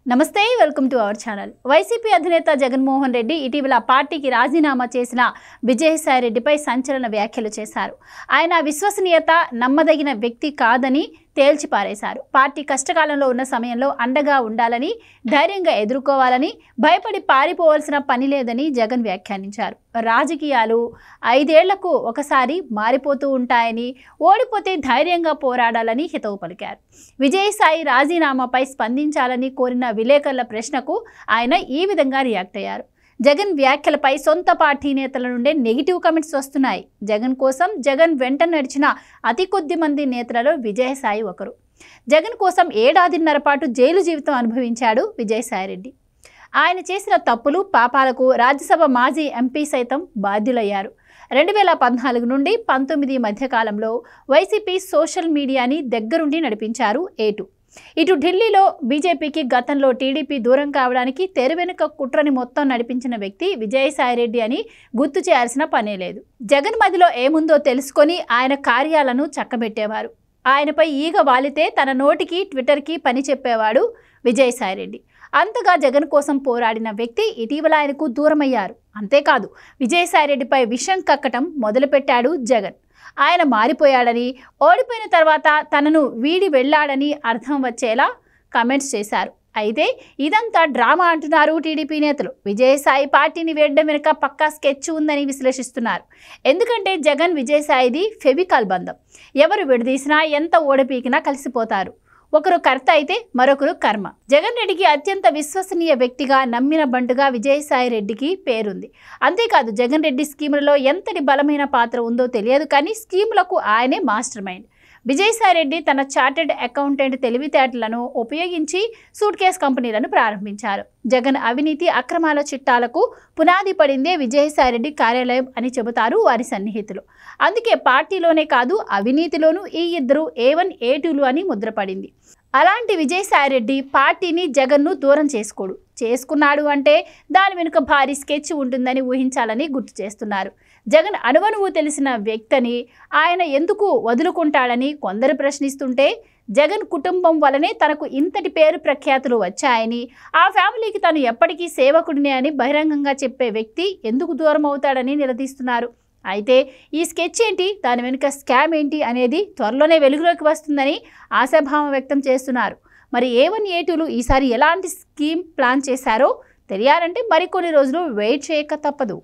నమస్తే welcome to our channel. YCP అధినేత జగన్మోహన్ రెడ్డి ఇటీవల పార్టీకి రాజీనామా చేసిన విజయసాయి రెడ్డిపై సంచలన వ్యాఖ్యలు చేశారు. ఆయన విశ్వసనీయత నమ్మదగిన వ్యక్తి కాదని తేల్చిపారేశారు. పార్టీ కష్టకాలంలో ఉన్న సమయంలో అండగా ఉండాలని, ధైర్యంగా ఎదుర్కోవాలని, భయపడి పారిపోవాల్సిన పని లేదని జగన్ వ్యాఖ్యానించారు. రాజకీయాలు 5 ఏళ్లకు ఒకసారి మారిపోతూ ఉంటాయని, ఓడిపోతే ధైర్యంగా పోరాడాలని హితవు పలికారు. విజయసాయి రాజీనామాపై స్పందించాలని కోరిన విలేకరుల ప్రశ్నకు ఆయన ఈ విధంగా రియాక్ట్ అయ్యారు. జగన్ వ్యాఖ్యలపై సొంత పార్టీ నేతల నుండే నెగిటివ్ కమెంట్స్ వస్తున్నాయి. జగన్ కోసం జగన్ వెంట నడిచిన అతి కొద్ది మంది నేతలలో విజయసాయి ఒకరు. జగన్ కోసం 1.5 ఏళ్ల పాటు జైలు జీవితం అనుభవించాడు విజయసాయి రెడ్డి. ఆయన చేసిన తప్పులు పాపాలకు రాజ్యసభ మాజీ ఎంపీ సైతం బాధ్యులయ్యారు. 2014 నుండి 19 మధ్యకాలంలో వైసీపీ సోషల్ మీడియాని దగ్గరుండి నడిపించారు ఏటు. ఇటు ఢిల్లీలో బీజేపీకి, గతంలో టీడీపీ దూరం కావడానికి తెరవెనుక కుట్రని మొత్తం నడిపించిన వ్యక్తి విజయసాయి రెడ్డి అని గుర్తు చేయాల్సిన పనే లేదు. జగన్ మదిలో ఏముందో తెలుసుకొని ఆయన కార్యాలను చక్కబెట్టేవారు. ఆయనపై ఈగ వాలితే తన నోటికి, ట్విట్టర్కి పని చెప్పేవాడు విజయసాయి రెడ్డి. అంతగా జగన్ కోసం పోరాడిన వ్యక్తి ఇటీవల ఆయనకు దూరమయ్యారు. అంతేకాదు, విజయసాయి రెడ్డిపై విషం కక్కటం మొదలుపెట్టాడు జగన్. ఆయన మారిపోయాడని, ఓడిపోయిన తర్వాత తనను వీడి వెళ్ళాడని అర్థం వచ్చేలా కమెంట్స్ చేశారు. అయితే ఇదంతా డ్రామా అంటున్నారు టీడీపీ నేతలు. విజయసాయి పార్టీని వేయడం వెనుక పక్కా స్కెచ్ ఉందని విశ్లేషిస్తున్నారు. ఎందుకంటే జగన్ విజయసాయిది ఫెవికాల్ బంధం. ఎవరు విడదీసినా, ఎంత ఓడపీకినా కలిసిపోతారు. ఒకరు కర్త అయితే మరొకరు కర్మ. జగన్ రెడ్డికి అత్యంత విశ్వసనీయ వ్యక్తిగా, నమ్మిన బంటుగా విజయసాయి రెడ్డికి పేరుంది. అంతేకాదు, జగన్ రెడ్డి స్కీములలో ఎంతటి బలమైన పాత్ర ఉందో తెలియదు, కానీ స్కీములకు ఆయనే మాస్టర్ మైండ్. విజయసాయి రెడ్డి తన చార్టెడ్ అకౌంటెంట్ తెలివితేటలను ఉపయోగించి సూట్ కేస్ కంపెనీలను ప్రారంభించారు. జగన్ అవినీతి అక్రమాల చిట్టాలకు పునాది పడిందే విజయసాయి రెడ్డి కార్యాలయం అని చెబుతారు వారి సన్నిహితులు. అందుకే పార్టీలోనే కాదు, అవినీతిలోనూ ఈ ఇద్దరు A1 A2లు అని ముద్రపడింది. అలాంటి విజయసాయి రెడ్డి పార్టీని, జగన్ను దూరం చేసుకున్నాడు అంటే దాని వెనుక భారీ స్కెచ్ ఉంటుందని ఊహించాలని గుర్తు చేస్తున్నారు. జగన్ అణువణువు తెలిసిన వ్యక్తిని ఆయన ఎందుకు వదులుకుంటాడని కొందరు ప్రశ్నిస్తుంటే, జగన్ కుటుంబం వలనే తనకు ఇంతటి పేరు ప్రఖ్యాతులు వచ్చాయని, ఆ ఫ్యామిలీకి తను ఎప్పటికీ సేవకుడినే అని బహిరంగంగా చెప్పే వ్యక్తి ఎందుకు దూరం అవుతాడని నిలదీస్తున్నారు. అయితే ఈ స్కెచ్ ఏంటి, దాని వెనుక స్కామ్ ఏంటి అనేది త్వరలోనే వెలుగులోకి వస్తుందని ఆశాభావం వ్యక్తం చేస్తున్నారు. మరి A1 A2లు ఈసారి ఎలాంటి స్కీమ్ ప్లాన్ చేశారో తెలియాలంటే మరికొన్ని రోజులు వెయిట్ చేయక తప్పదు.